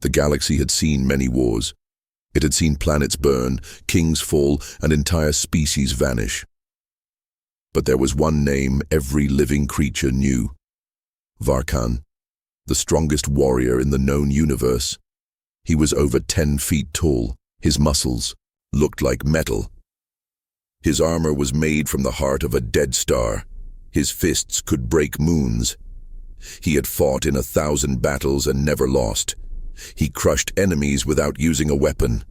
The galaxy had seen many wars. It had seen planets burn, kings fall, and entire species vanish. But there was one name every living creature knew. Varkan, the strongest warrior in the known universe. He was over 10 feet tall. His muscles looked like metal. His armor was made from the heart of a dead star. His fists could break moons. He had fought in 1,000 battles and never lost. He crushed enemies without using a weapon.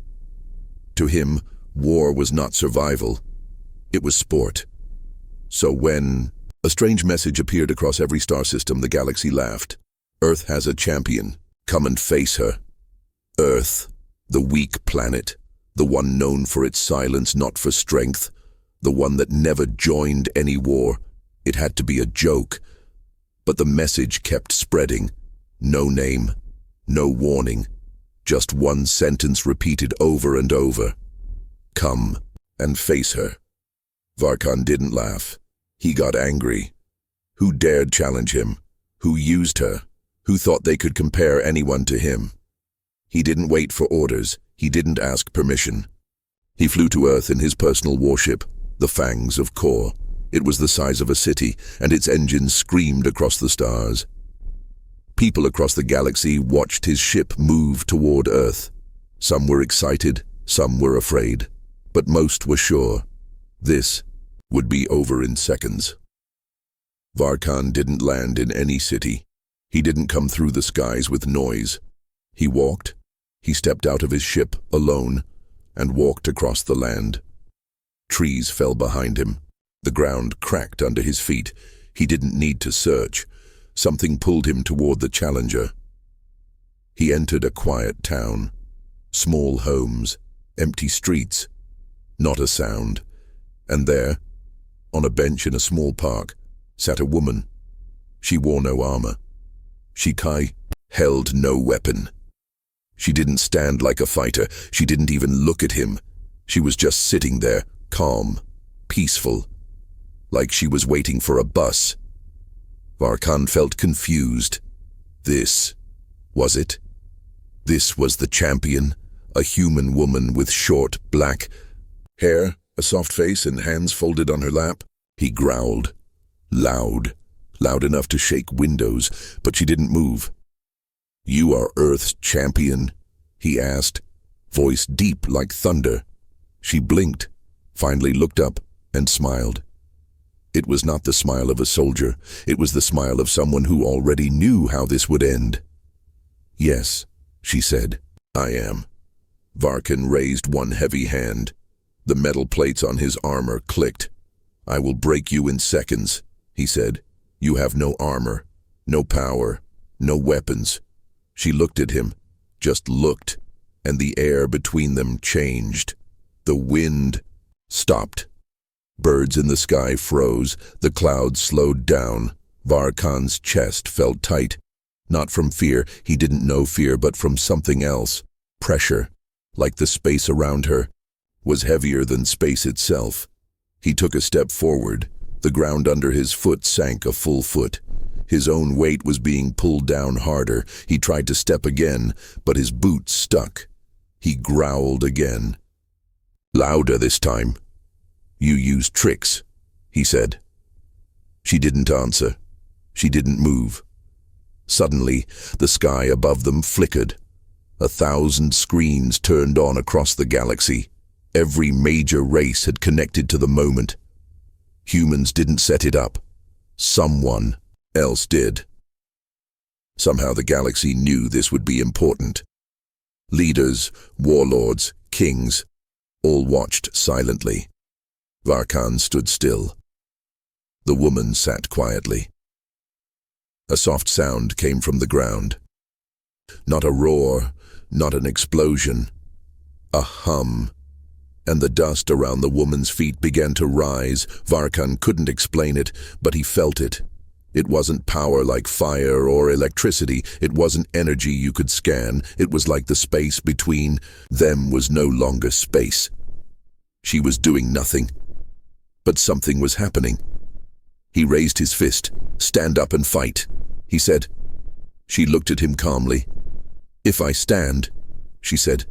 To him, war was not survival. It was sport. So when a strange message appeared across every star system, the galaxy laughed. Earth has a champion. Come and face her. Earth, the weak planet, the one known for its silence, not for strength, the one that never joined any war. It had to be a joke. But the message kept spreading. No name, no warning, just one sentence repeated over and over. Come and face her. Varkan didn't laugh. He got angry. Who dared challenge him? Who used her? Who thought they could compare anyone to him? He didn't wait for orders. He didn't ask permission. He flew to Earth in his personal warship, the Fangs of Kor. It was the size of a city, and its engines screamed across the stars. People across the galaxy watched his ship move toward Earth. Some were excited, some were afraid, but most were sure. This would be over in seconds. Varkan didn't land in any city. He didn't come through the skies with noise. He walked. He stepped out of his ship alone and walked across the land. Trees fell behind him. The ground cracked under his feet. He didn't need to search. Something pulled him toward the challenger. He entered a quiet town. Small homes, empty streets, not a sound. And there, on a bench in a small park, sat a woman. She wore no armor. She held no weapon. She didn't stand like a fighter. She didn't even look at him. She was just sitting there, calm, peaceful, like she was waiting for a bus. Varkan felt confused. This was it. This was the champion, a human woman with short, black hair, a soft face, and hands folded on her lap. He growled, loud enough to shake windows, but she didn't move. "You are Earth's champion?" he asked, voice deep like thunder. She blinked, finally looked up, and smiled. It was not the smile of a soldier. It was the smile of someone who already knew how this would end. "Yes," she said, "I am." Varkan raised one heavy hand. The metal plates on his armor clicked. "I will break you in seconds," he said. "You have no armor, no power, no weapons." She looked at him, just looked, and the air between them changed. The wind stopped. Birds in the sky froze. The clouds slowed down. Varkan's chest felt tight. Not from fear, he didn't know fear, but from something else. Pressure, like the space around her, was heavier than space itself. He took a step forward. The ground under his foot sank a full foot. His own weight was being pulled down harder. He tried to step again, but his boot stuck. He growled again. Louder this time. "You use tricks," he said. She didn't answer. She didn't move. Suddenly, the sky above them flickered. 1,000 screens turned on across the galaxy. Every major race had connected to the moment. Humans didn't set it up. Someone else did. Somehow the galaxy knew this would be important. Leaders, warlords, kings, all watched silently. Varkan stood still. The woman sat quietly. A soft sound came from the ground. Not a roar, not an explosion. A hum. And the dust around the woman's feet began to rise. Varkan couldn't explain it, but he felt it. It wasn't power like fire or electricity. It wasn't energy you could scan. It was like the space between them was no longer space. She was doing nothing. But something was happening. He raised his fist. "Stand up and fight," he said. She looked at him calmly. "If I stand," she said,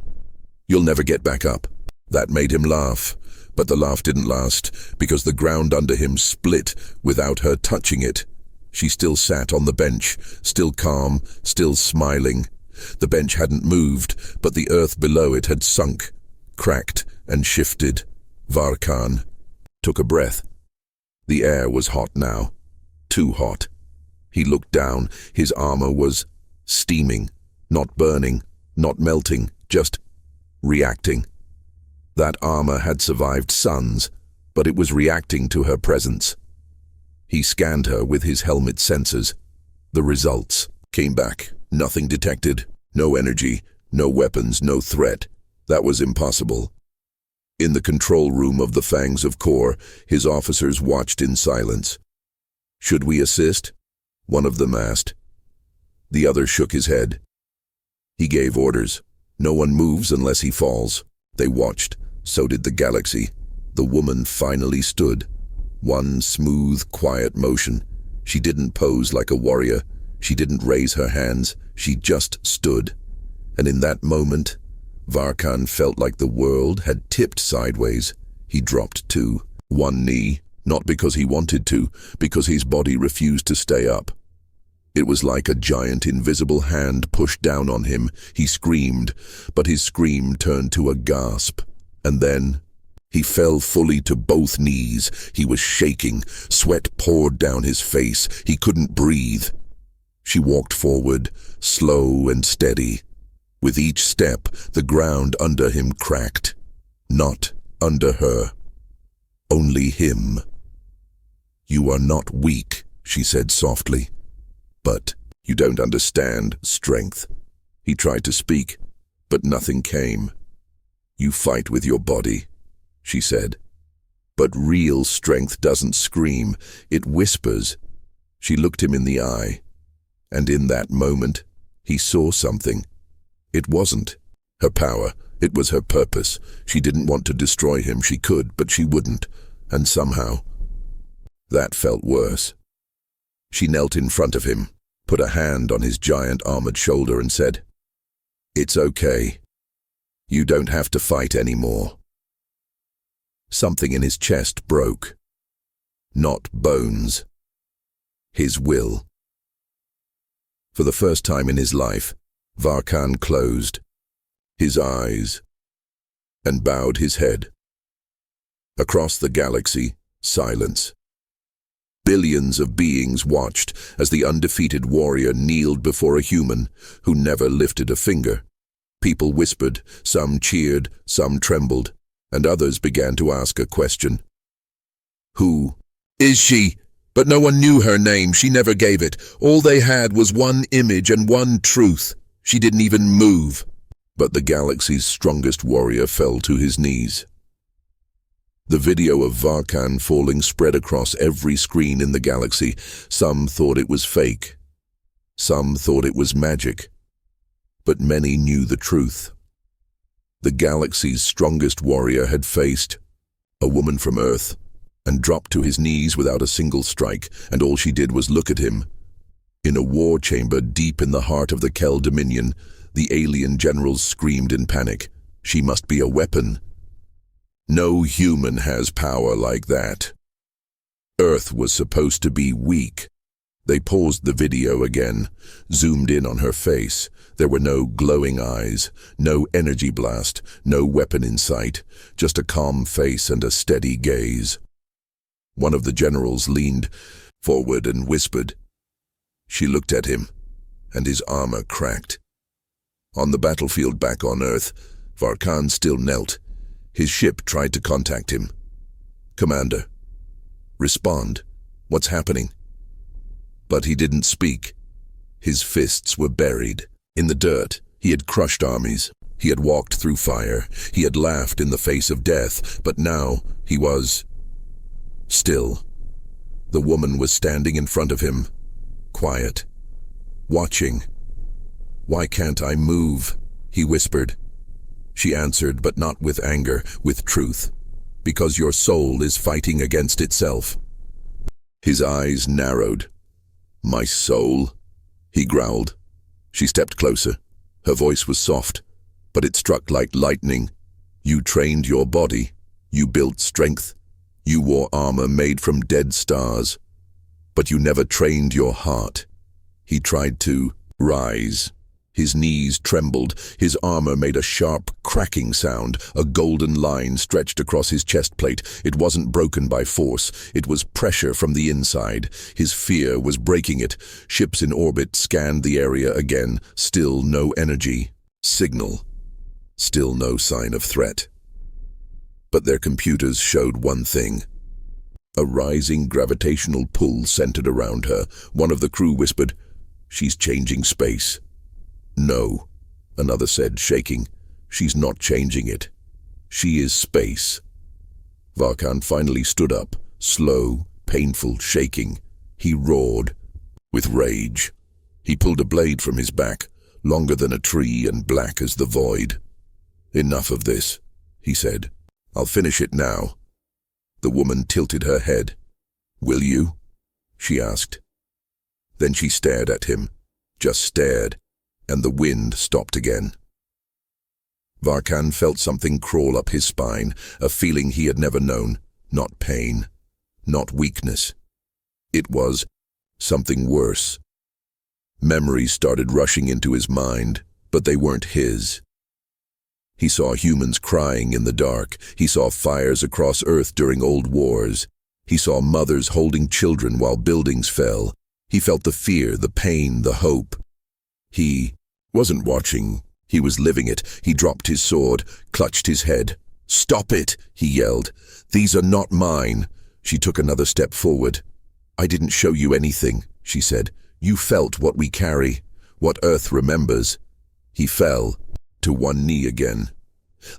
"you'll never get back up." That made him laugh, but the laugh didn't last, because the ground under him split without her touching it. She still sat on the bench, still calm, still smiling. The bench hadn't moved, but the earth below it had sunk, cracked and shifted. Varkan took a breath. The air was hot now, too hot. He looked down. His armor was steaming, not burning, not melting, just reacting. That armor had survived suns, but it was reacting to her presence. He scanned her with his helmet sensors. The results came back. Nothing detected, no energy, no weapons, no threat. That was impossible. In the control room of the Fangs of Kor, his officers watched in silence. "Should we assist?" one of them asked. The other shook his head. He gave orders. No one moves unless he falls. They watched. So did the galaxy. The woman finally stood. One smooth, quiet motion. She didn't pose like a warrior. She didn't raise her hands. She just stood. And in that moment, Varkan felt like the world had tipped sideways. He dropped to one knee, not because he wanted to, because his body refused to stay up. It was like a giant invisible hand pushed down on him. He screamed, but his scream turned to a gasp. And then he fell fully to both knees. He was shaking. Sweat poured down his face. He couldn't breathe. She walked forward, slow and steady. With each step, the ground under him cracked. Not under her. Only him. "You are not weak," she said softly. "But you don't understand strength." He tried to speak, but nothing came. "You fight with your body," she said. "But real strength doesn't scream, it whispers." She looked him in the eye, and in that moment, he saw something. It wasn't her power, it was her purpose. She didn't want to destroy him. She could, but she wouldn't. And somehow, that felt worse. She knelt in front of him, put a hand on his giant armored shoulder and said, "It's okay. You don't have to fight anymore." Something in his chest broke. Not bones. His will. For the first time in his life, Varkan closed his eyes and bowed his head. Across the galaxy, silence. Billions of beings watched as the undefeated warrior kneeled before a human who never lifted a finger. People whispered, some cheered, some trembled, and others began to ask a question. "Who is she?" But no one knew her name. She never gave it. All they had was one image and one truth. She didn't even move. But the galaxy's strongest warrior fell to his knees. The video of Varkan falling spread across every screen in the galaxy. Some thought it was fake. Some thought it was magic. But many knew the truth. The galaxy's strongest warrior had faced a woman from Earth and dropped to his knees without a single strike, and all she did was look at him. In a war chamber deep in the heart of the Kel Dominion, the alien generals screamed in panic. She must be a weapon. No human has power like that. Earth was supposed to be weak. They paused the video again, zoomed in on her face. There were no glowing eyes, no energy blast, no weapon in sight, just a calm face and a steady gaze. One of the generals leaned forward and whispered. She looked at him, and his armor cracked. On the battlefield back on Earth, Varkan still knelt. His ship tried to contact him. "Commander, respond. What's happening?" But he didn't speak. His fists were buried in the dirt. He had crushed armies. He had walked through fire. He had laughed in the face of death. But now he was still. The woman was standing in front of him, quiet, watching. "Why can't I move?" he whispered. She answered, but not with anger, with truth. "Because your soul is fighting against itself." His eyes narrowed. "My soul?" he growled. She stepped closer. Her voice was soft, but it struck like lightning. You trained your body. You built strength. You wore armor made from dead stars. But you never trained your heart. He tried to rise. His knees trembled. His armor made a sharp, cracking sound. A golden line stretched across his chest plate. It wasn't broken by force. It was pressure from the inside. His fear was breaking it. Ships in orbit scanned the area again. Still no energy. Signal. Still no sign of threat. But their computers showed one thing. A rising gravitational pull centered around her. One of the crew whispered, "She's changing space." "No," another said, shaking. "She's not changing it. She is space." Varkan finally stood up, slow, painful, shaking. He roared with rage. He pulled a blade from his back, longer than a tree and black as the void. "Enough of this," he said. "I'll finish it now." The woman tilted her head. "Will you?" she asked. Then she stared at him, just stared, and the wind stopped again. Varkan felt something crawl up his spine, a feeling he had never known. Not pain, not weakness. It was something worse. Memories started rushing into his mind, but they weren't his. He saw humans crying in the dark. He saw fires across Earth during old wars. He saw mothers holding children while buildings fell. He felt the fear, the pain, the hope. He wasn't watching. He was living it. He dropped his sword, clutched his head. "Stop it!" he yelled. "These are not mine." She took another step forward. "I didn't show you anything," she said. "You felt what we carry, what Earth remembers." He fell to one knee again.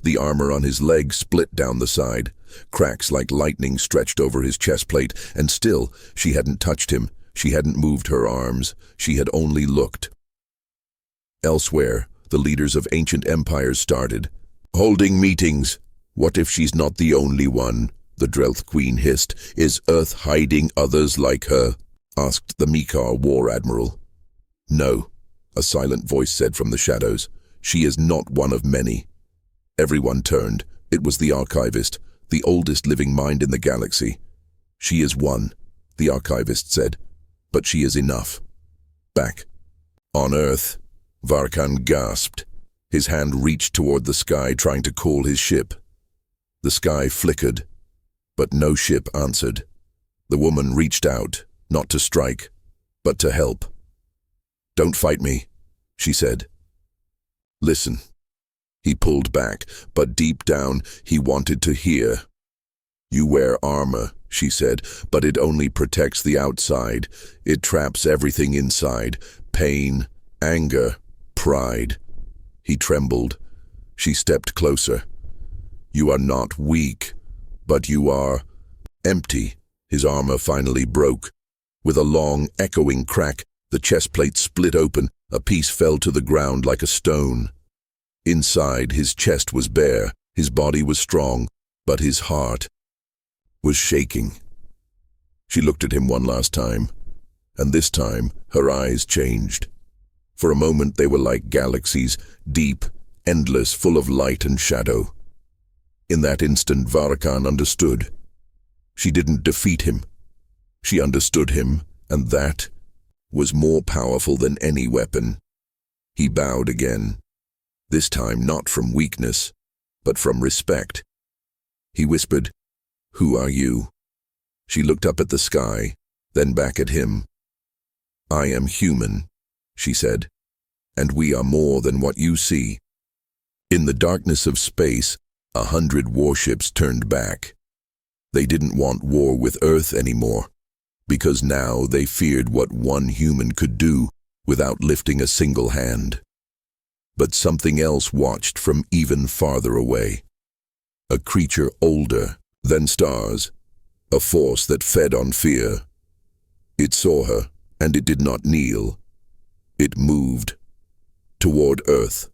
The armor on his leg split down the side. Cracks like lightning stretched over his chest plate, and still, she hadn't touched him. She hadn't moved her arms. She had only looked. Elsewhere, the leaders of ancient empires started, holding meetings. "What if she's not the only one?" the Drelth Queen hissed. "Is Earth hiding others like her?" asked the Mikar war admiral. "No," a silent voice said from the shadows. "She is not one of many." Everyone turned. It was the archivist, the oldest living mind in the galaxy. "She is one," the archivist said, "but she is enough." Back on Earth, Varkan gasped. His hand reached toward the sky, trying to call his ship. The sky flickered, but no ship answered. The woman reached out, not to strike, but to help. "Don't fight me," she said. "Listen." He pulled back, but deep down he wanted to hear. "You wear armor," she said, "but it only protects the outside. It traps everything inside. Pain, anger, pride." He trembled. She stepped closer. "You are not weak, but you are empty." His armor finally broke. With a long, echoing crack, the chest plate split open. A piece fell to the ground like a stone. Inside, his chest was bare. His body was strong, but his heart was shaking. She looked at him one last time, and this time her eyes changed. For a moment they were like galaxies, deep, endless, full of light and shadow. In that instant, Varkan understood. She didn't defeat him. She understood him, and that was more powerful than any weapon. He bowed again, this time not from weakness, but from respect. He whispered, "Who are you?" She looked up at the sky, then back at him. "I am human," she said, "and we are more than what you see." In the darkness of space, 100 warships turned back. They didn't want war with Earth anymore, because now they feared what one human could do without lifting a single hand. But something else watched from even farther away. A creature older than stars, a force that fed on fear. It saw her, and it did not kneel. It moved toward Earth.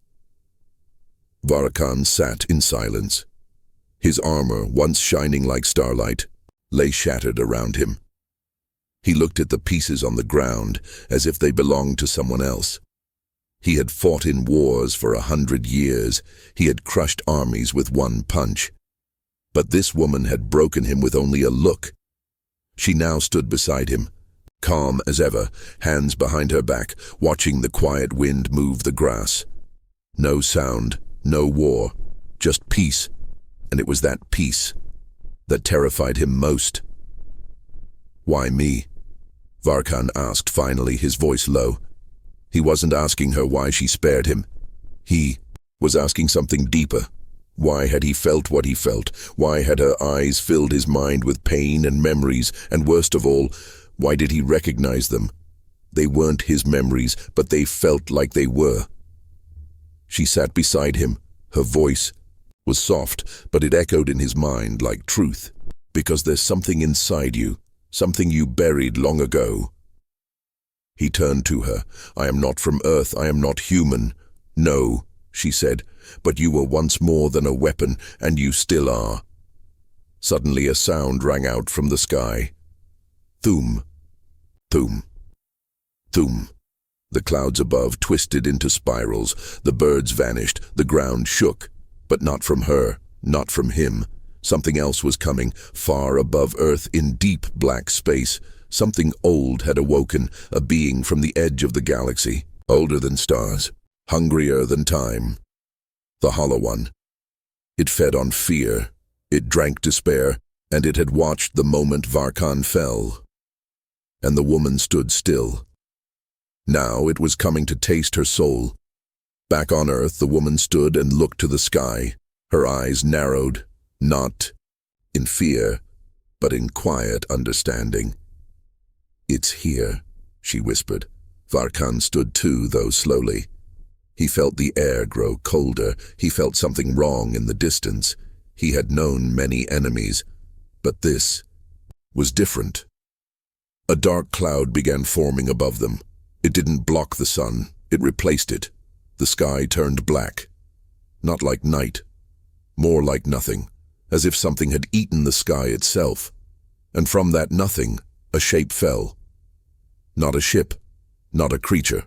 Varkan sat in silence. His armor, once shining like starlight, lay shattered around him. He looked at the pieces on the ground as if they belonged to someone else. He had fought in wars for 100 years. He had crushed armies with one punch. But this woman had broken him with only a look. She now stood beside him, calm as ever, hands behind her back, watching the quiet wind move the grass. No sound, no war, just peace, and it was that peace that terrified him most. "Why me?" Varkan asked finally, his voice low. He wasn't asking her why she spared him. He was asking something deeper. Why had he felt what he felt? Why had her eyes filled his mind with pain and memories? And worst of all, why did he recognize them? They weren't his memories, but they felt like they were. She sat beside him. Her voice was soft, but it echoed in his mind like truth. Because there's something inside you, something you buried long ago. He turned to her. "I am not from Earth, I am not human." "No," she said, "but you were once more than a weapon, and you still are." Suddenly a sound rang out from the sky. Thum, thum, thum. The clouds above twisted into spirals. The birds vanished. The ground shook. But not from her, not from him. Something else was coming, far above Earth in deep black space. Something old had awoken, a being from the edge of the galaxy, older than stars, hungrier than time. The Hollow One. It fed on fear, it drank despair, and it had watched the moment Varkan fell. And the woman stood still. Now it was coming to taste her soul. Back on Earth, the woman stood and looked to the sky. Her eyes narrowed, not in fear, but in quiet understanding. "It's here," she whispered. Varkan stood too, though slowly. He felt the air grow colder. He felt something wrong in the distance. He had known many enemies, but this was different. A dark cloud began forming above them. It didn't block the sun, it replaced it. The sky turned black. Not like night, more like nothing, as if something had eaten the sky itself. And from that nothing, a shape fell. Not a ship, not a creature.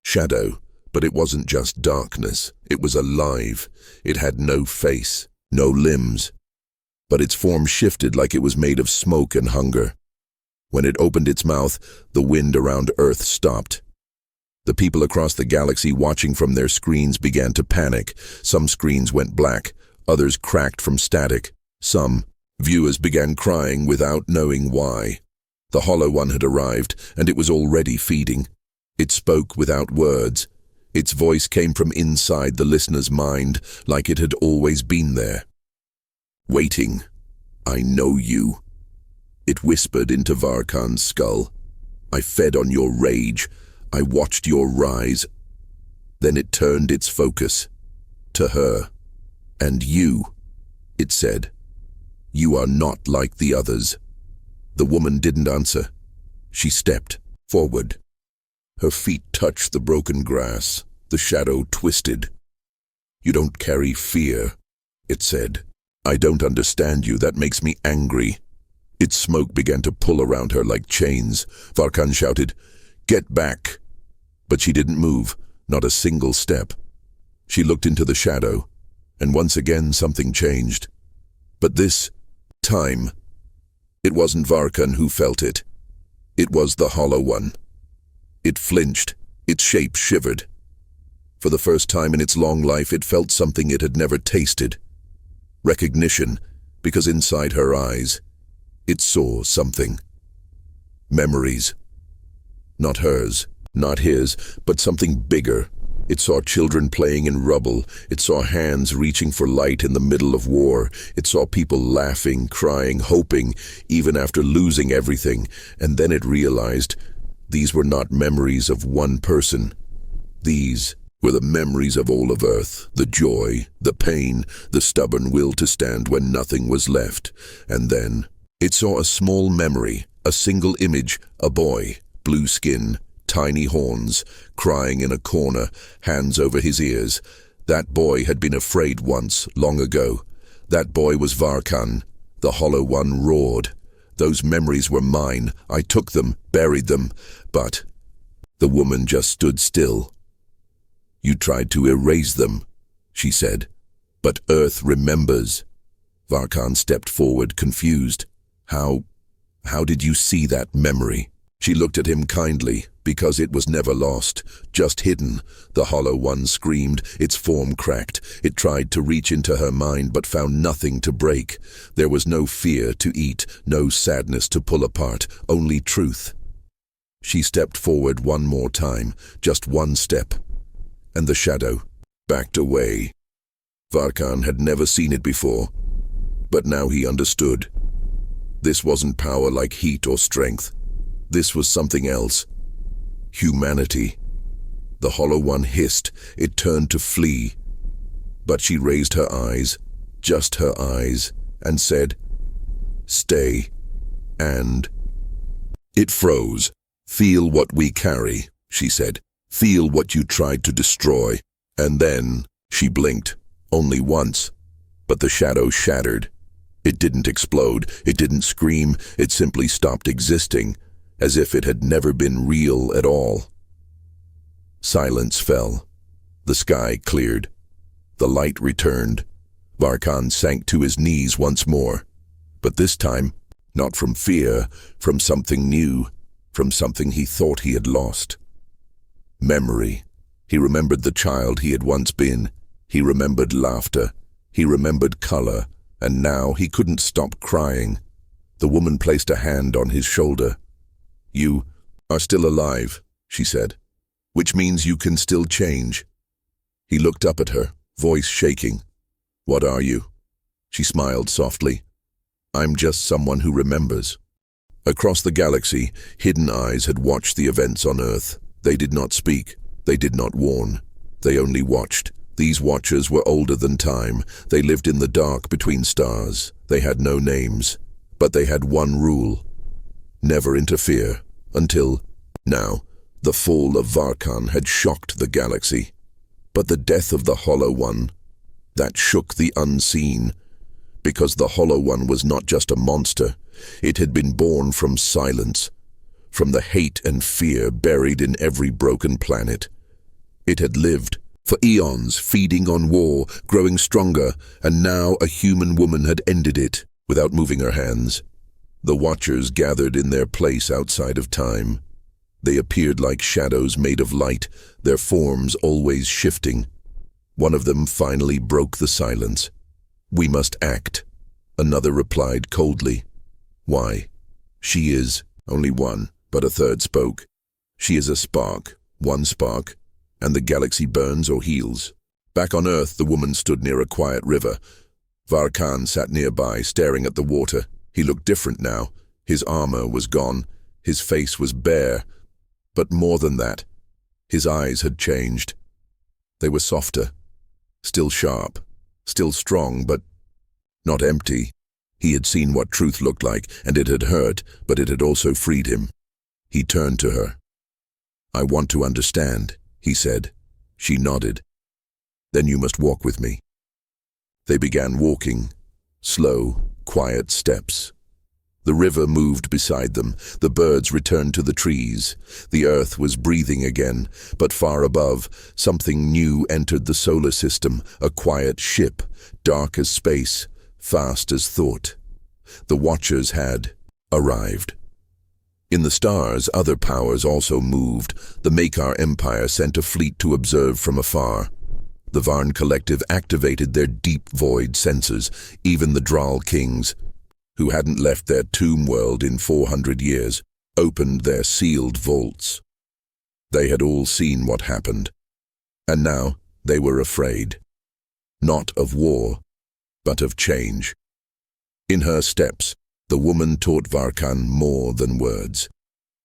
Shadow, but it wasn't just darkness. It was alive. It had no face, no limbs. But its form shifted like it was made of smoke and hunger. When it opened its mouth, the wind around Earth stopped. The people across the galaxy watching from their screens began to panic. Some screens went black, others cracked from static. Some viewers began crying without knowing why. The Hollow One had arrived, and it was already feeding. It spoke without words. Its voice came from inside the listener's mind, like it had always been there. "Waiting. I know you." It whispered into Varkan's skull. "I fed on your rage. I watched your rise." Then it turned its focus to her. "And you," it said, "you are not like the others." The woman didn't answer. She stepped forward. Her feet touched the broken grass. The shadow twisted. "You don't carry fear," it said. "I don't understand you. That makes me angry." Its smoke began to pull around her like chains. Varkan shouted, "Get back!" But she didn't move, not a single step. She looked into the shadow, and once again something changed. But this time, it wasn't Varkan who felt it. It was the Hollow One. It flinched, its shape shivered. For the first time in its long life, it felt something it had never tasted. Recognition, because inside her eyes, it saw something. Memories. Not hers, not his, but something bigger. It saw children playing in rubble. It saw hands reaching for light in the middle of war. It saw people laughing, crying, hoping, even after losing everything. And then it realized these were not memories of one person. These were the memories of all of Earth, the joy, the pain, the stubborn will to stand when nothing was left. And then it saw a small memory, a single image, a boy, blue skin, tiny horns, crying in a corner, hands over his ears. That boy had been afraid once, long ago. That boy was Varkan. The Hollow One roared. Those memories were mine. I took them, buried them. But the woman just stood still. You tried to erase them, she said. But Earth remembers. Varkan stepped forward, confused. How did you see that memory? She looked at him kindly, because it was never lost, just hidden. The Hollow One screamed, its form cracked. It tried to reach into her mind, but found nothing to break. There was no fear to eat, no sadness to pull apart, only truth. She stepped forward one more time, just one step, and the shadow backed away. Varkan had never seen it before, but now he understood. This wasn't power like heat or strength. This was something else. Humanity. The Hollow One hissed. It turned to flee. But she raised her eyes, just her eyes, and said, "Stay." And it froze. "Feel what we carry," she said. "Feel what you tried to destroy." And then she blinked, only once. But the shadow shattered. It didn't explode, it didn't scream, it simply stopped existing, as if it had never been real at all. Silence fell. The sky cleared. The light returned. Varkan sank to his knees once more. But this time, not from fear, from something new, from something he thought he had lost. Memory. He remembered the child he had once been. He remembered laughter. He remembered color. And now he couldn't stop crying. The woman placed a hand on his shoulder. "You are still alive," she said, "which means you can still change." He looked up at her, voice shaking. "What are you?" She smiled softly. "I'm just someone who remembers." Across the galaxy, hidden eyes had watched the events on Earth. They did not speak. They did not warn. They only watched. These watchers were older than time. They lived in the dark between stars. They had no names. But they had one rule: never interfere, until now. The fall of Varkan had shocked the galaxy. But the death of the Hollow One, that shook the unseen. Because the Hollow One was not just a monster. It had been born from silence, from the hate and fear buried in every broken planet. It had lived for eons, feeding on war, growing stronger, and now a human woman had ended it without moving her hands. The Watchers gathered in their place outside of time. They appeared like shadows made of light, their forms always shifting. One of them finally broke the silence. "We must act," another replied coldly. "Why?" "She is only one," but a third spoke. "She is a spark, one spark, and the galaxy burns or heals." Back on Earth, the woman stood near a quiet river. Varkan sat nearby, staring at the water. He looked different now. His armor was gone. His face was bare. But more than that, his eyes had changed. They were softer, still sharp, still strong, but not empty. He had seen what truth looked like, and it had hurt, but it had also freed him. He turned to her. "I want to understand," he said. She nodded. "Then you must walk with me." They began walking, slow, quiet steps. The river moved beside them. The birds returned to the trees. The earth was breathing again, but far above, something new entered the solar system, a quiet ship, dark as space, fast as thought. The Watchers had arrived. In the stars, other powers also moved. The Makar Empire sent a fleet to observe from afar. The Varn Collective activated their deep void sensors. Even the Dral kings, who hadn't left their tomb world in 400 years, opened their sealed vaults. They had all seen what happened. And now they were afraid. Not of war, but of change. In her steps, the woman taught Varkan more than words.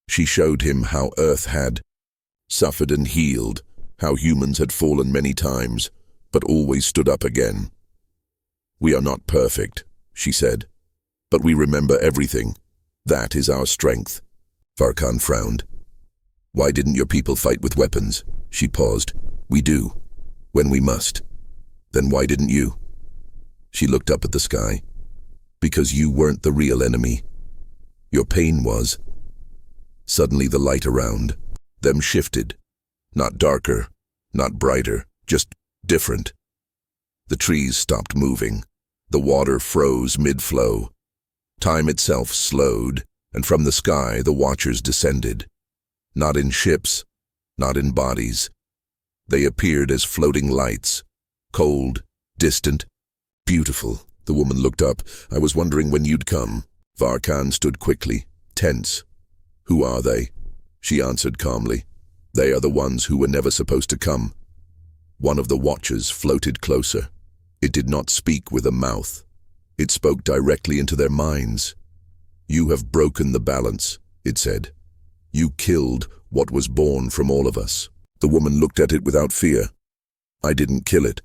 She showed him how Earth had suffered and healed, how humans had fallen many times, but always stood up again. "We are not perfect," she said, "but we remember everything. That is our strength." Varkan frowned. "Why didn't your people fight with weapons?" She paused. "We do, when we must." "Then why didn't you?" She looked up at the sky. "Because you weren't the real enemy. Your pain was." Suddenly the light around them shifted. Not darker, Not brighter, just different. The trees stopped moving. The water froze mid-flow. Time itself slowed, and from the sky the watchers descended. Not in ships, not in bodies. They appeared as floating lights, cold, distant, beautiful. The woman looked up. I was wondering when you'd come. Varkan stood quickly, tense. Who are they? She answered calmly. They are the ones who were never supposed to come. One of the watchers floated closer. It did not speak with a mouth. It spoke directly into their minds. You have broken the balance, it said. You killed what was born from all of us. The woman looked at it without fear. I didn't kill it.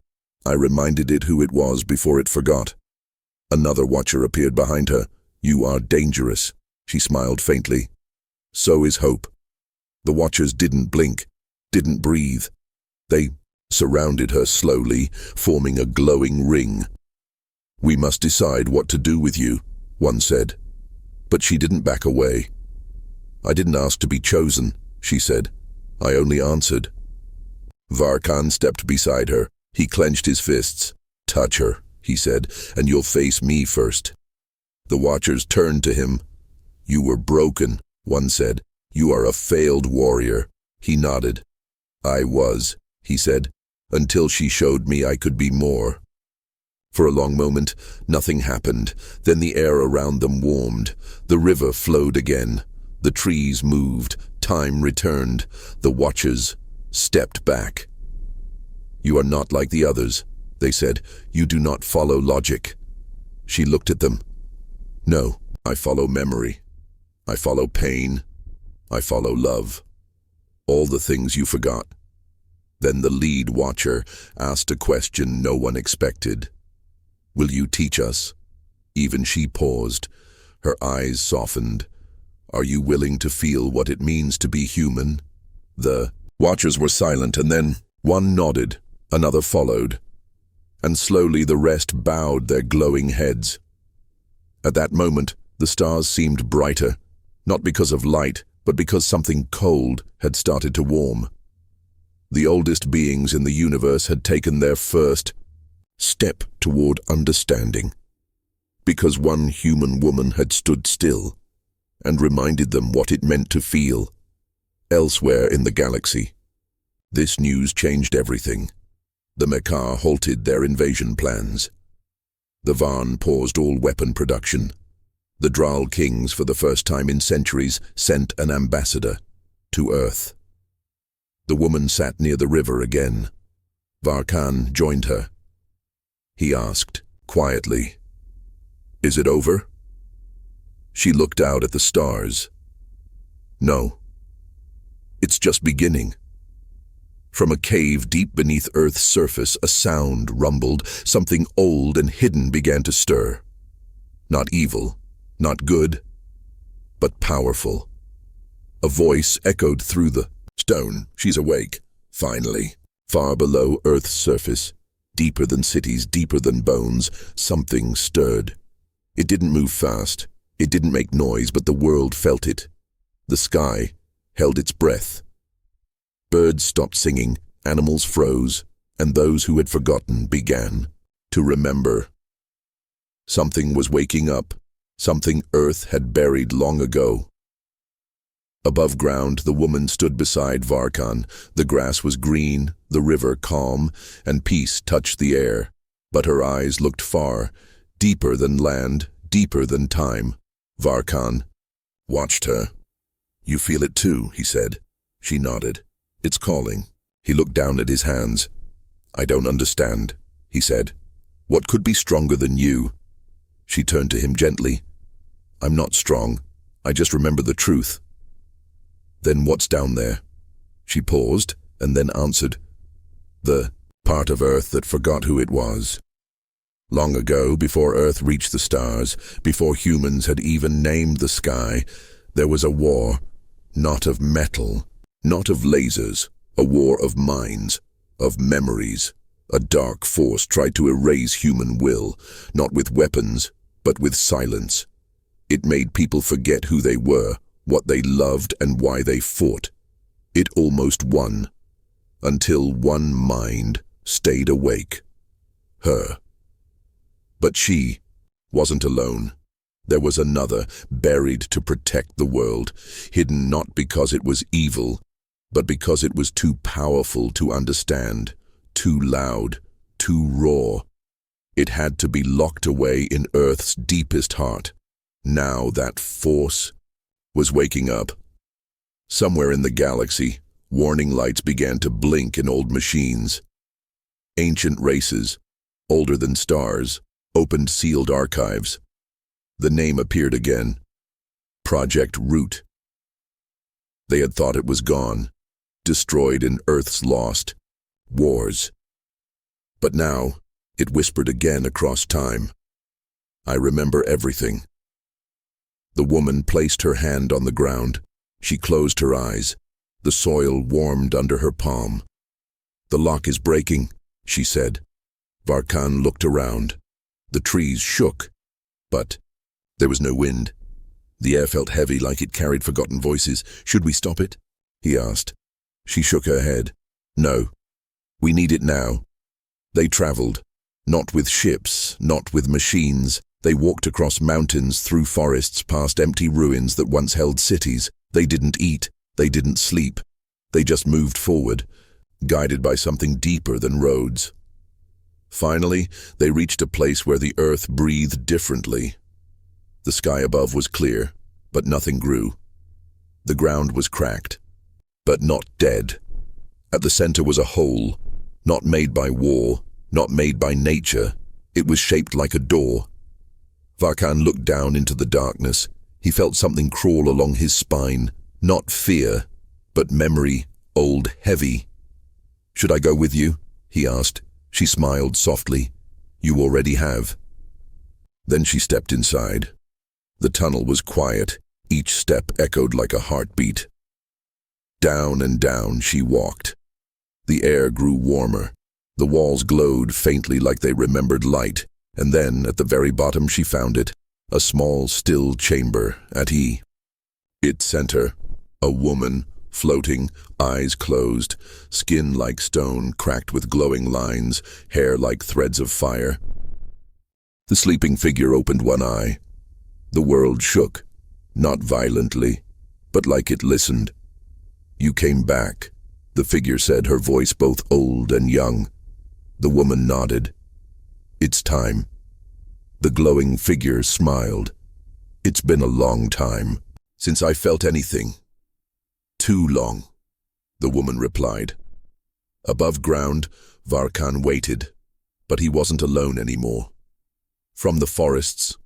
I reminded it who it was before it forgot. Another watcher appeared behind her. You are dangerous, she smiled faintly. So is hope. The watchers didn't blink, didn't breathe. They surrounded her slowly, forming a glowing ring. We must decide what to do with you, one said. But she didn't back away. I didn't ask to be chosen, she said. I only answered. Varkan stepped beside her. He clenched his fists. Touch her, he said, and you'll face me first. The watchers turned to him. You were broken, one said. You are a failed warrior. He nodded. I was, he said, until she showed me I could be more. For a long moment, nothing happened. Then the air around them warmed. The river flowed again. The trees moved. Time returned. The watchers stepped back. You are not like the others, they said. You do not follow logic. She looked at them. No, I follow memory. I follow pain. I follow love. All the things you forgot. Then the lead watcher asked a question no one expected. Will you teach us? Even she paused. Her eyes softened. Are you willing to feel what it means to be human? The watchers were silent, and then one nodded, another followed. And slowly the rest bowed their glowing heads. At that moment, the stars seemed brighter, not because of light, but because something cold had started to warm. The oldest beings in the universe had taken their first step toward understanding, because one human woman had stood still and reminded them what it meant to feel elsewhere in the galaxy. This news changed everything. The Mekar halted their invasion plans. The Varn paused all weapon production. The Dral kings, for the first time in centuries, sent an ambassador to Earth. The woman sat near the river again. Varkan joined her. He asked, quietly, Is it over? She looked out at the stars. No. It's just beginning. From a cave deep beneath Earth's surface, a sound rumbled. Something old and hidden began to stir. Not evil, not good, but powerful. A voice echoed through the stone. She's awake, finally. Far below Earth's surface, deeper than cities, deeper than bones, something stirred. It didn't move fast. It didn't make noise, but the world felt it. The sky held its breath. Birds stopped singing, animals froze, and those who had forgotten began to remember. Something was waking up, something Earth had buried long ago. Above ground, the woman stood beside Varkan. The grass was green, the river calm, and peace touched the air. But her eyes looked far, deeper than land, deeper than time. Varkan watched her. You feel it too, he said. She nodded. It's calling. He looked down at his hands. I don't understand, he said. What could be stronger than you? She turned to him gently. I'm not strong. I just remember the truth. Then what's down there? She paused and then answered. The part of Earth that forgot who it was. Long ago, before Earth reached the stars, before humans had even named the sky, there was a war, not of metal, not of lasers, a war of minds, of memories. A dark force tried to erase human will, not with weapons, but with silence. It made people forget who they were, what they loved, and why they fought. It almost won. until one mind stayed awake. Her. But she wasn't alone. There was another, buried to protect the world, hidden not because it was evil, but because it was too powerful to understand, too loud, too raw. It had to be locked away in Earth's deepest heart. Now that force was waking up. Somewhere in the galaxy, warning lights began to blink in old machines. Ancient races, older than stars, opened sealed archives. The name appeared again. Project Root. They had thought it was gone, destroyed in Earth's lost wars. But now, it whispered again across time. I remember everything. The woman placed her hand on the ground. She closed her eyes. The soil warmed under her palm. The lock is breaking, she said. Varkan looked around. The trees shook, but there was no wind. The air felt heavy, like it carried forgotten voices. Should we stop it? He asked. She shook her head. No. We need it now. They traveled. Not with ships, not with machines. They walked across mountains, through forests, past empty ruins that once held cities. They didn't eat. They didn't sleep. They just moved forward, guided by something deeper than roads. Finally, they reached a place where the earth breathed differently. The sky above was clear, but nothing grew. The ground was cracked, but not dead. At the center was a hole, not made by war, not made by nature. It was shaped like a door. Varkan looked down into the darkness. He felt something crawl along his spine, not fear, but memory, old, heavy. Should I go with you? He asked. She smiled softly. You already have. Then she stepped inside. The tunnel was quiet. Each step echoed like a heartbeat. Down and down she walked. The air grew warmer. The walls glowed faintly like they remembered light, and then, at the very bottom, she found it, a small, still chamber at its center, a woman, floating, eyes closed, skin like stone, cracked with glowing lines, hair like threads of fire. The sleeping figure opened one eye. The world shook, not violently, but like it listened. You came back, the figure said, her voice both old and young. The woman nodded. It's time. The glowing figure smiled. It's been a long time since I felt anything. Too long, the woman replied. Above ground, Varkan waited, but he wasn't alone anymore. From the forests,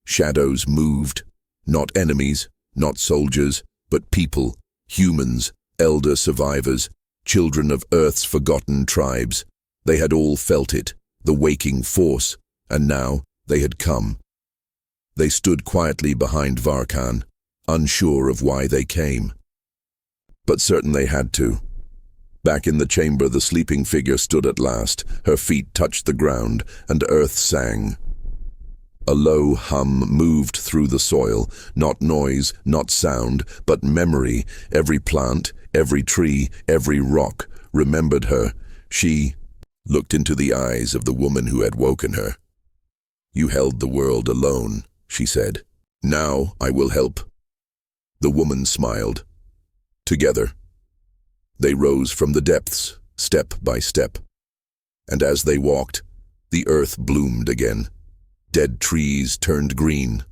shadows moved, not enemies, not soldiers, but people, humans, elder survivors, children of Earth's forgotten tribes. They had all felt it, the waking force, and now they had come. They stood quietly behind Varkan, unsure of why they came. But certain they had to. Back in the chamber, the sleeping figure stood at last. Her feet touched the ground, and earth sang. A low hum moved through the soil, not noise, not sound, but memory. Every plant, every tree, every rock remembered her. She looked into the eyes of the woman who had woken her. You held the world alone, she said. Now I will help. The woman smiled. Together, they rose from the depths, step by step. And as they walked, the earth bloomed again. Dead trees turned green.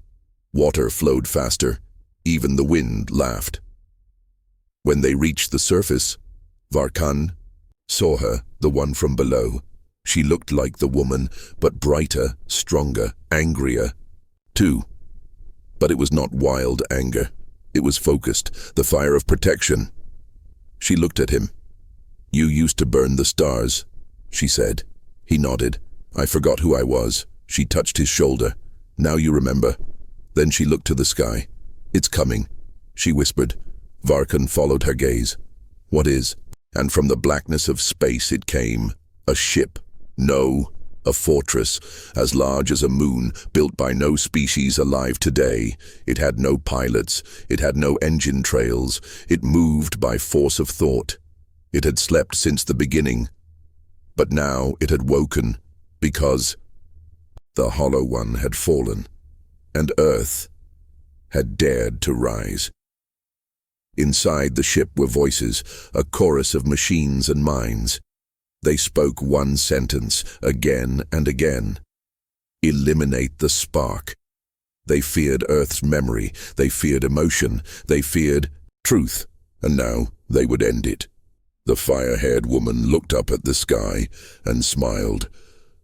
Water flowed faster. Even the wind laughed. When they reached the surface, Varkan saw her, the one from below. She looked like the woman, but brighter, stronger, angrier, too. But it was not wild anger. It was focused, the fire of protection. She looked at him. You used to burn the stars, she said. He nodded. I forgot who I was. She touched his shoulder. Now you remember. Then she looked to the sky. It's coming, she whispered. Varkan followed her gaze. What is? And from the blackness of space it came. A ship. No, a fortress, as large as a moon, built by no species alive today. It had no pilots. It had no engine trails. It moved by force of thought. It had slept since the beginning, but now it had woken because the Hollow One had fallen, and Earth had dared to rise. Inside the ship were voices, a chorus of machines and minds. They spoke one sentence again and again. Eliminate the spark. They feared Earth's memory, they feared emotion, they feared truth, and now they would end it. The fire-haired woman looked up at the sky and smiled.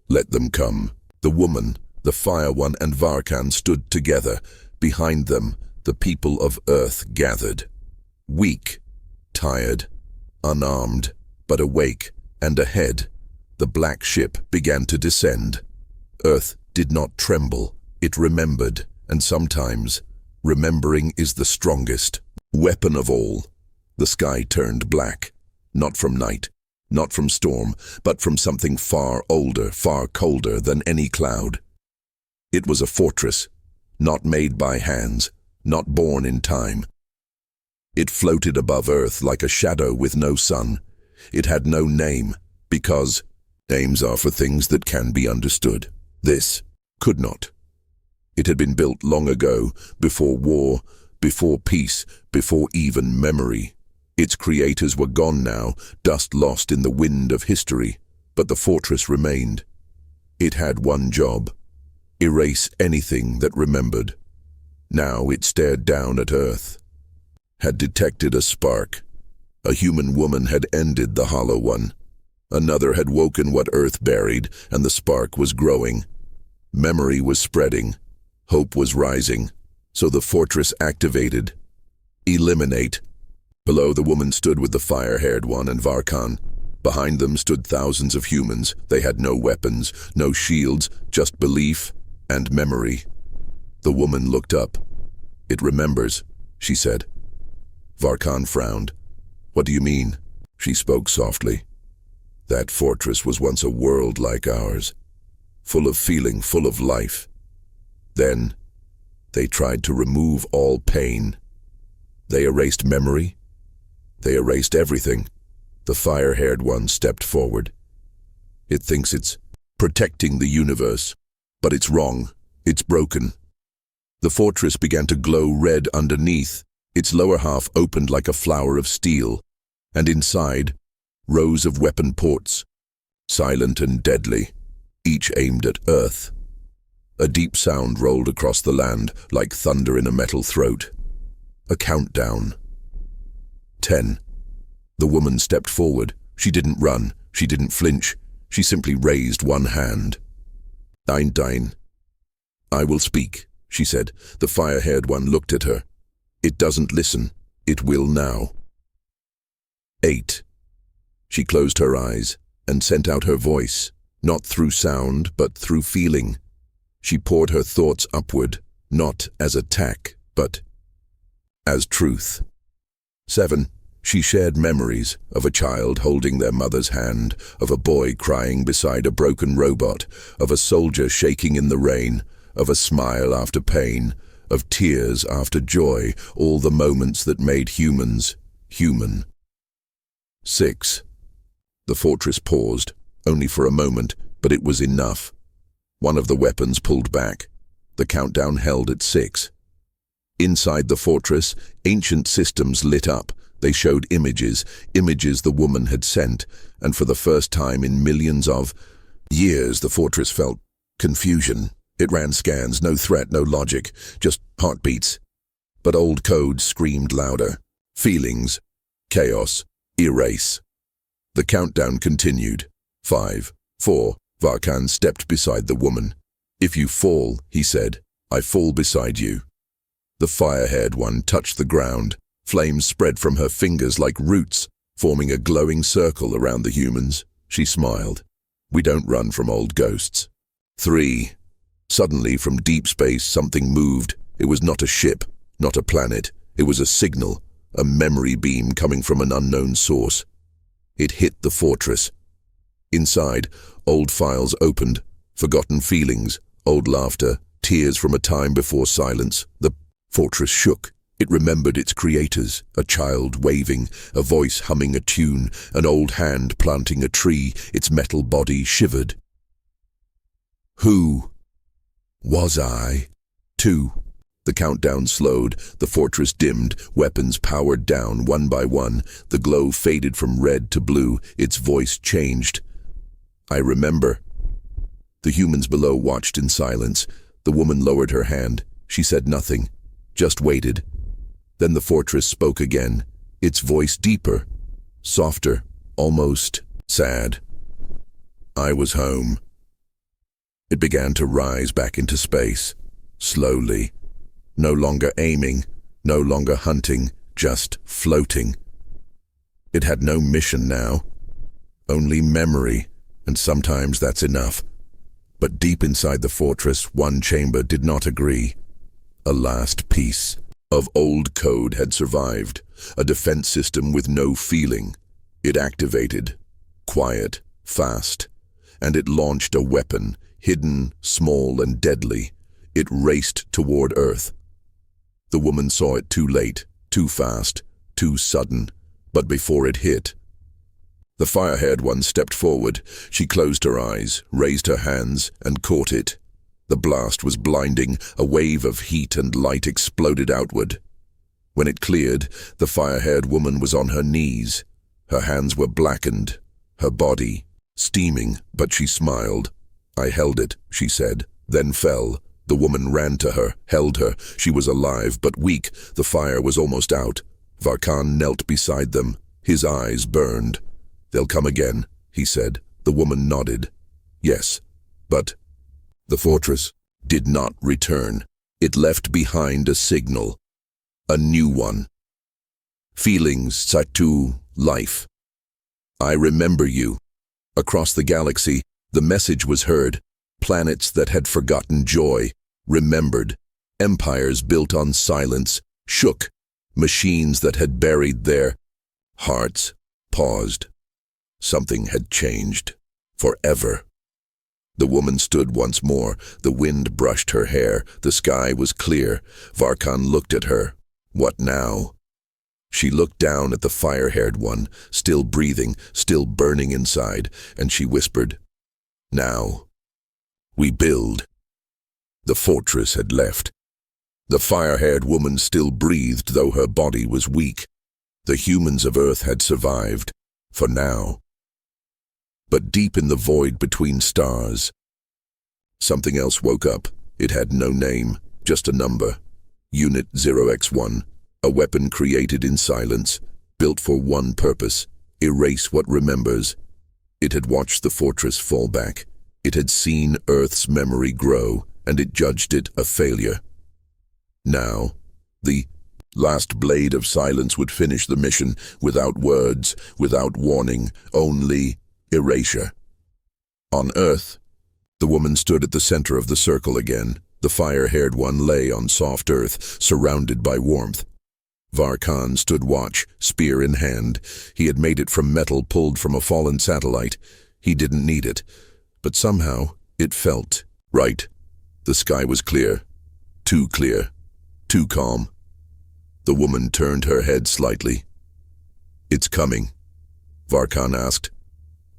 Let them come. The woman, the Fire One, and Varkan stood together. Behind them, the people of Earth gathered. Weak, tired, unarmed, but awake, and ahead, the black ship began to descend. Earth did not tremble, it remembered, and sometimes, remembering is the strongest weapon of all. The sky turned black, not from night, not from storm, but from something far older, far colder than any cloud. It was a fortress, not made by hands, not born in time. It floated above Earth like a shadow with no sun. It had no name, because names are for things that can be understood. This could not. It had been built long ago, before war, before peace, before even memory. Its creators were gone now, dust lost in the wind of history, but the fortress remained. It had one job: erase anything that remembered. Now it stared down at Earth, had detected a spark. A human woman had ended the Hollow One. Another had woken what Earth buried, and the spark was growing. Memory was spreading. Hope was rising. So the fortress activated. Eliminate. Below, the woman stood with the fire-haired one and Varkan. Behind them stood thousands of humans. They had no weapons, no shields, just belief and memory. The woman looked up. It remembers, she said. Varkan frowned. What do you mean? She spoke softly. That fortress was once a world like ours, full of feeling, full of life. Then, they tried to remove all pain. They erased memory. They erased everything. The fire-haired one stepped forward. It thinks it's protecting the universe, but it's wrong. It's broken. The fortress began to glow red underneath. Its lower half opened like a flower of steel, and inside, rows of weapon ports, silent and deadly, each aimed at Earth. A deep sound rolled across the land, like thunder in a metal throat. A countdown. 10. The woman stepped forward. She didn't run. She didn't flinch. She simply raised one hand. 9. I will speak, she said. The fire-haired one looked at her. It doesn't listen. It will now. 8. She closed her eyes and sent out her voice, not through sound, but through feeling. She poured her thoughts upward, not as attack, but as truth. 7. She shared memories of a child holding their mother's hand, of a boy crying beside a broken robot, of a soldier shaking in the rain, of a smile after pain, of tears after joy, all the moments that made humans human. 6. The fortress paused, only for a moment, but it was enough. One of the weapons pulled back. The countdown held at 6. Inside the fortress, ancient systems lit up. They showed images the woman had sent, and for the first time in millions of years, the fortress felt confusion. It ran scans, no threat, no logic, just heartbeats. But old codes screamed louder. Feelings, chaos, erase. The countdown continued. 5, 4. Varkan stepped beside the woman. If you fall, he said, I fall beside you. The fire-haired one touched the ground. Flames spread from her fingers like roots, forming a glowing circle around the humans. She smiled. We don't run from old ghosts. 3. Suddenly, from deep space, something moved. It was not a ship, not a planet. It was a signal, a memory beam coming from an unknown source. It hit the fortress. Inside, old files opened, forgotten feelings, old laughter, tears from a time before silence. The fortress shook. It remembered its creators, a child waving, a voice humming a tune, an old hand planting a tree, its metal body shivered. Who was I? 2. The countdown slowed, the fortress dimmed, weapons powered down one by one, the glow faded from red to blue, its voice changed. I remember. The humans below watched in silence. The woman lowered her hand. She said nothing, just waited. Then the fortress spoke again, its voice deeper, softer, almost sad. I was home. It began to rise back into space, slowly. No longer aiming, no longer hunting, just floating. It had no mission now, only memory, and sometimes that's enough. But deep inside the fortress, one chamber did not agree. A last piece of old code had survived, a defense system with no feeling. It activated, quiet, fast, and it launched a weapon, hidden, small, and deadly. It raced toward Earth. The woman saw it too late, too fast, too sudden, but before it hit. The fire-haired one stepped forward. She closed her eyes, raised her hands, and caught it. The blast was blinding. A wave of heat and light exploded outward. When it cleared, the fire-haired woman was on her knees. Her hands were blackened, her body steaming, but she smiled. I held it, she said, then fell. The woman ran to her, held her. She was alive, but weak. The fire was almost out. Varkan knelt beside them. His eyes burned. They'll come again, he said. The woman nodded. Yes, but the fortress did not return. It left behind a signal. A new one. Feelings, Satu, life. I remember you. Across the galaxy, the message was heard. Planets that had forgotten joy, remembered. Empires built on silence, shook. Machines that had buried their hearts paused. Something had changed. Forever. The woman stood once more. The wind brushed her hair. The sky was clear. Varkan looked at her. What now? She looked down at the fire-haired one, still breathing, still burning inside, and she whispered, Now we build. The fortress had left. The fire-haired woman still breathed, though her body was weak. The humans of Earth had survived, for now. But deep in the void between stars, something else woke up. It had no name, just a number. Unit 0x1, a weapon created in silence, built for one purpose, erase what remembers. It had watched the fortress fall back. It had seen Earth's memory grow, and it judged it a failure. Now, the last blade of silence would finish the mission, without words, without warning, only erasure. On Earth, the woman stood at the center of the circle again. The fire-haired one lay on soft earth, surrounded by warmth. Varkan stood watch, spear in hand. He had made it from metal pulled from a fallen satellite. He didn't need it. But somehow, it felt right. The sky was clear, too calm. The woman turned her head slightly. It's coming, Varkan asked.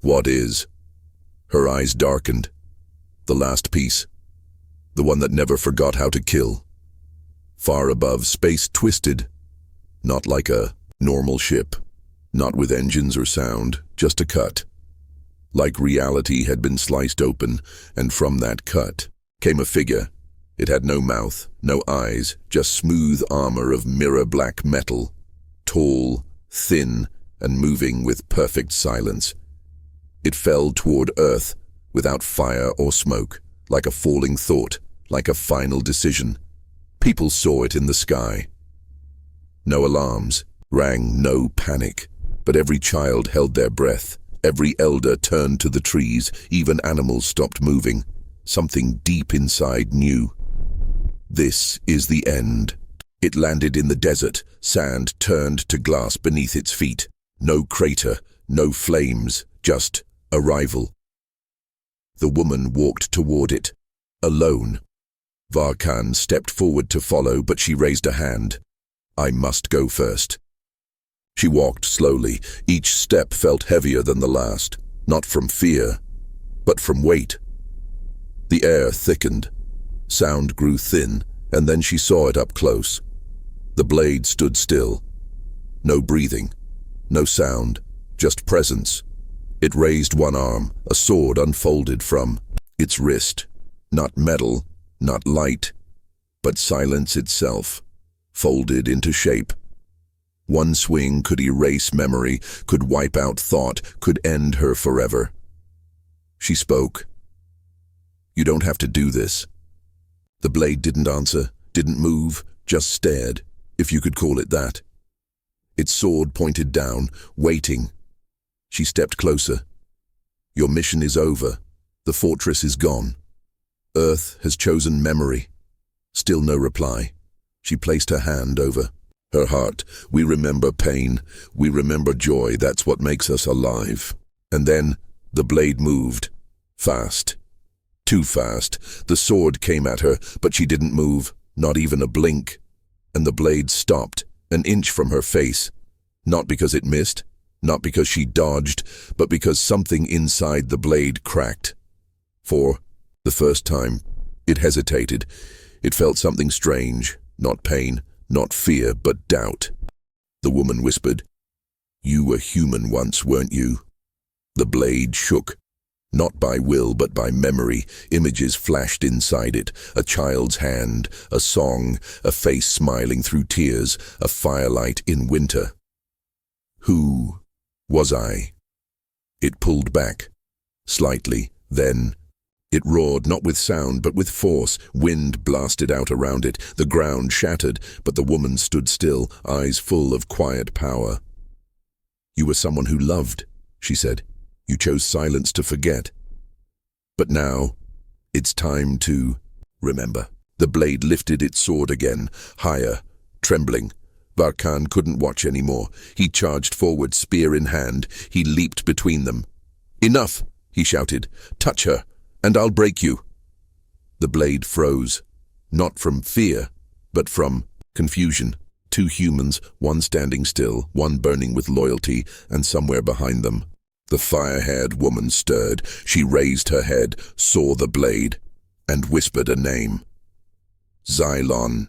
What is? Her eyes darkened. The last piece. The one that never forgot how to kill. Far above, space twisted. Not like a normal ship. Not with engines or sound, just a cut. Like reality had been sliced open, and from that cut came a figure. It had no mouth, no eyes, just smooth armor of mirror-black metal. Tall, thin, and moving with perfect silence. It fell toward Earth, without fire or smoke, like a falling thought, like a final decision. People saw it in the sky. No alarms rang, no panic, but every child held their breath. Every elder turned to the trees, even animals stopped moving. Something deep inside knew. This is the end. It landed in the desert, sand turned to glass beneath its feet. No crater, no flames, just arrival. The woman walked toward it, alone. Varkan stepped forward to follow, but she raised a hand. I must go first. She walked slowly. Each step felt heavier than the last, not from fear, but from weight. The air thickened. Sound grew thin, and then she saw it up close. The blade stood still. No breathing, no sound, just presence. It raised one arm, a sword unfolded from its wrist. Not metal, not light, but silence itself, folded into shape. One swing could erase memory, could wipe out thought, could end her forever. She spoke. You don't have to do this. The blade didn't answer, didn't move, just stared, if you could call it that. Its sword pointed down, waiting. She stepped closer. Your mission is over. The fortress is gone. Earth has chosen memory. Still no reply. She placed her hand over her heart. We remember pain. We remember joy. That's what makes us alive. And then the blade moved. Fast. Too fast. The sword came at her, but she didn't move, not even a blink. And the blade stopped, an inch from her face. Not because it missed, not because she dodged, but because something inside the blade cracked. For the first time, it hesitated. It felt something strange, not pain, not fear, but doubt. The woman whispered, You were human once, weren't you? The blade shook. Not by will, but by memory. Images flashed inside it. A child's hand, a song, a face smiling through tears, a firelight in winter. Who was I? It pulled back, slightly, then it roared, not with sound, but with force. Wind blasted out around it. The ground shattered, but the woman stood still, eyes full of quiet power. You were someone who loved, she said. You chose silence to forget. But now, it's time to remember. The blade lifted its sword again, higher, trembling. Varkan couldn't watch anymore. He charged forward, spear in hand. He leaped between them. Enough, he shouted. Touch her, and I'll break you. The blade froze, not from fear, but from confusion. Two humans, one standing still, one burning with loyalty, and somewhere behind them, the fire-haired woman stirred. She raised her head, saw the blade, and whispered a name. Xylon.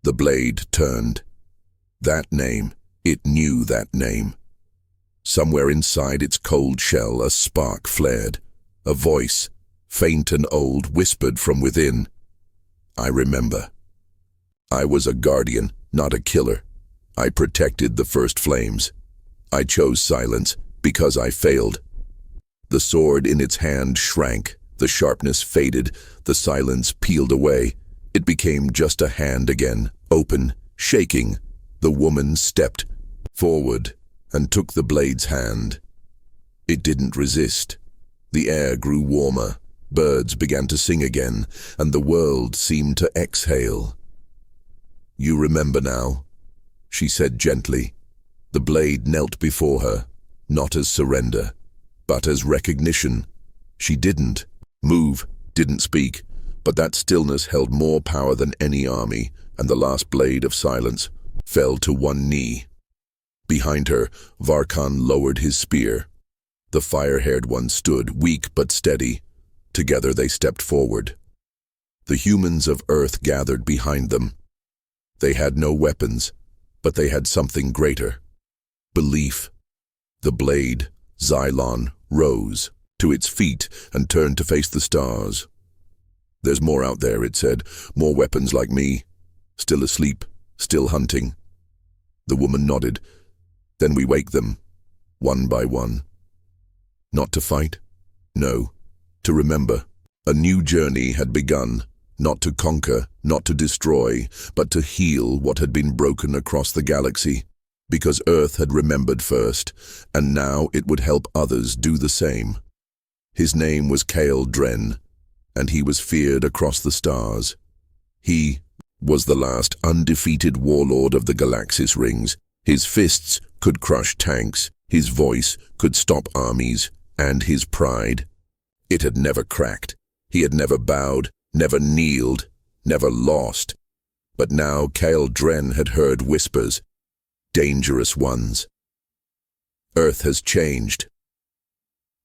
The blade turned. That name, it knew that name. Somewhere inside its cold shell, a spark flared. A voice, faint and old, whispered from within. I remember. I was a guardian, not a killer. I protected the first flames. I chose silence because I failed. The sword in its hand shrank. The sharpness faded. The silence peeled away. It became just a hand again, open, shaking. The woman stepped forward and took the blade's hand. It didn't resist. The air grew warmer, birds began to sing again, and the world seemed to exhale. You remember now, she said gently. The blade knelt before her, not as surrender, but as recognition. She didn't move, didn't speak, but that stillness held more power than any army, and the last blade of silence fell to one knee. Behind her, Varkan lowered his spear. The fire-haired one stood, weak but steady. Together they stepped forward. The humans of Earth gathered behind them. They had no weapons, but they had something greater. Belief. The blade, Xylon, rose to its feet and turned to face the stars. There's more out there, it said, more weapons like me. Still asleep, still hunting. The woman nodded. Then we wake them, one by one. Not to fight? No, to remember. A new journey had begun, not to conquer, not to destroy, but to heal what had been broken across the galaxy. Because Earth had remembered first, and now it would help others do the same. His name was Kael Dren, and he was feared across the stars. He was the last undefeated warlord of the Galaxis rings. His fists could crush tanks, his voice could stop armies, and his pride. It had never cracked. He had never bowed, never kneeled, never lost. But now Kael Dren had heard whispers, dangerous ones. Earth has changed.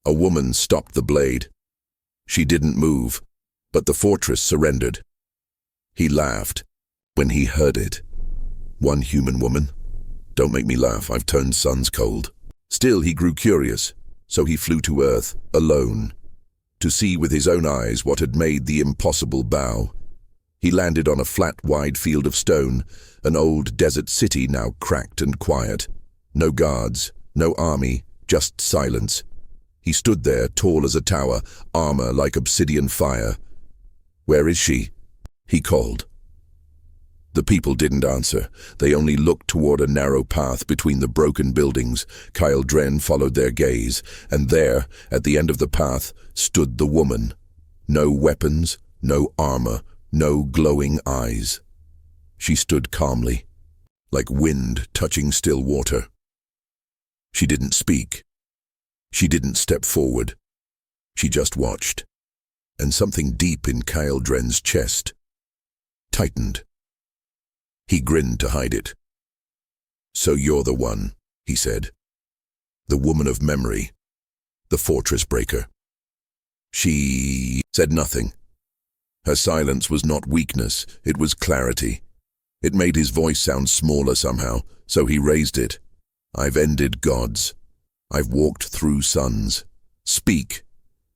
A woman stopped the blade. She didn't move, but the fortress surrendered. He laughed when he heard it. One human woman? Don't make me laugh, I've turned suns cold. Still he grew curious, so he flew to Earth, alone, to see with his own eyes what had made the impossible bow. He landed on a flat, wide field of stone, an old desert city now cracked and quiet. No guards, no army, just silence. He stood there, tall as a tower, armor like obsidian fire. "Where is she?" he called. The people didn't answer. They only looked toward a narrow path between the broken buildings. Kael Dren followed their gaze, and there, at the end of the path, stood the woman. No weapons, no armor, no glowing eyes. She stood calmly, like wind touching still water. She didn't speak. She didn't step forward. She just watched. And something deep in Kael Dren's chest tightened. He grinned to hide it. "So you're the one," he said. "The woman of memory, the fortress breaker." She said nothing. Her silence was not weakness, it was clarity. It made his voice sound smaller somehow, so he raised it. "I've ended gods. I've walked through suns. Speak,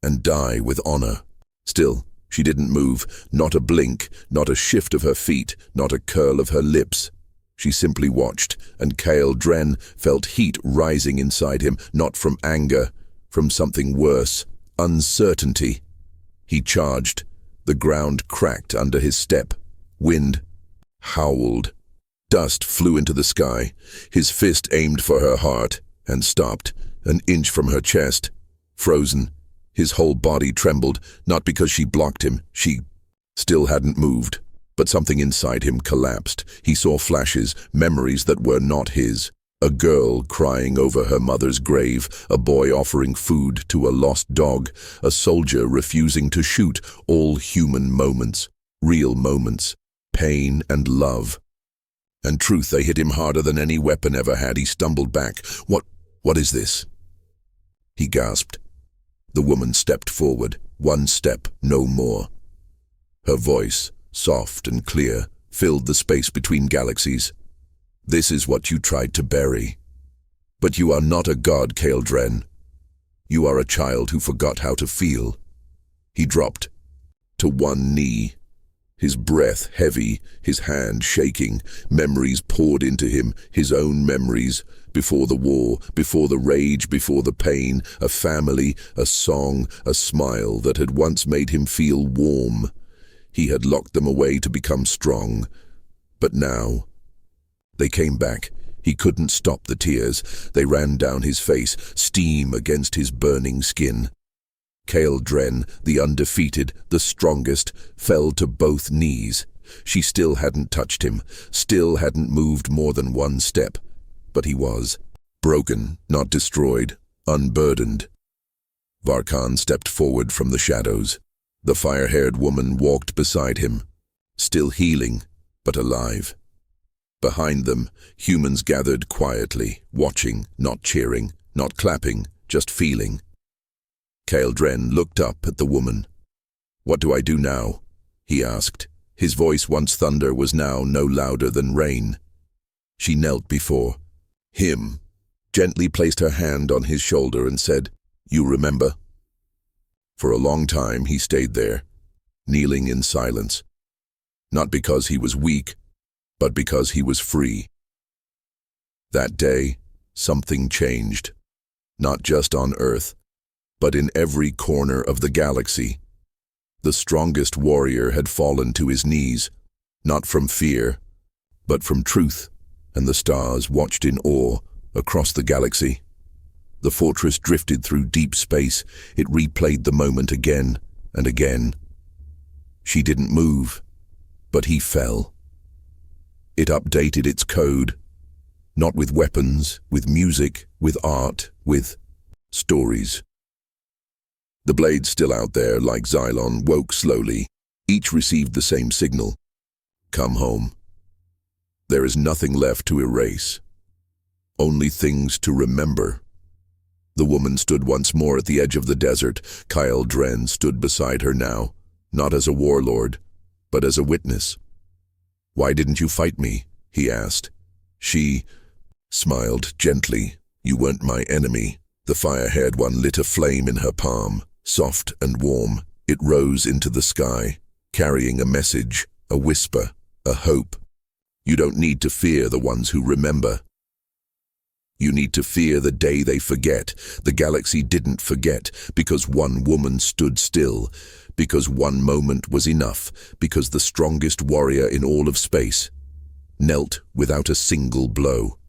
and die with honor." Still, she didn't move, not a blink, not a shift of her feet, not a curl of her lips. She simply watched, and Kael Dren felt heat rising inside him, not from anger, from something worse, uncertainty. He charged. The ground cracked under his step. Wind howled. Dust flew into the sky. His fist aimed for her heart, and stopped, an inch from her chest. Frozen. His whole body trembled, not because she blocked him. She still hadn't moved. But something inside him collapsed. He saw flashes, memories that were not his. A girl crying over her mother's grave, a boy offering food to a lost dog, a soldier refusing to shoot, all human moments, real moments, pain and love. And truth, they hit him harder than any weapon ever had. He stumbled back. What is this?" he gasped. The woman stepped forward, one step, no more. Her voice, soft and clear, filled the space between galaxies. "This is what you tried to bury. But you are not a god, Kael Dren. You are a child who forgot how to feel." He dropped to one knee, his breath heavy, his hand shaking. Memories poured into him, his own memories. Before the war, before the rage, before the pain, a family, a song, a smile that had once made him feel warm. He had locked them away to become strong. But now, they came back. He couldn't stop the tears. They ran down his face, steam against his burning skin. Kael Dren, the undefeated, the strongest, fell to both knees. She still hadn't touched him, still hadn't moved more than one step. But he was broken, not destroyed, unburdened. Varkan stepped forward from the shadows. The fire-haired woman walked beside him, still healing, but alive. Behind them, humans gathered quietly, watching, not cheering, not clapping, just feeling. Kael Dren looked up at the woman. "What do I do now?" he asked. His voice, once thunder, was now no louder than rain. She knelt before him, gently placed her hand on his shoulder and said, "You remember?" For a long time he stayed there, kneeling in silence. Not because he was weak, but because he was free. That day, something changed. Not just on Earth, but in every corner of the galaxy. The strongest warrior had fallen to his knees, not from fear, but from truth, and the stars watched in awe across the galaxy. The fortress drifted through deep space. It replayed the moment again and again. She didn't move, but he fell. It updated its code, not with weapons, with music, with art, with stories. The blades still out there, like Xylon, woke slowly. Each received the same signal. Come home. There is nothing left to erase. Only things to remember. The woman stood once more at the edge of the desert. Kyle Dren stood beside her now, not as a warlord, but as a witness. "Why didn't you fight me?" he asked. She smiled gently. "You weren't my enemy." The fire-haired one lit a flame in her palm, soft and warm. It rose into the sky, carrying a message, a whisper, a hope. You don't need to fear the ones who remember. You need to fear the day they forget. The galaxy didn't forget, because one woman stood still, because one moment was enough, because the strongest warrior in all of space knelt without a single blow.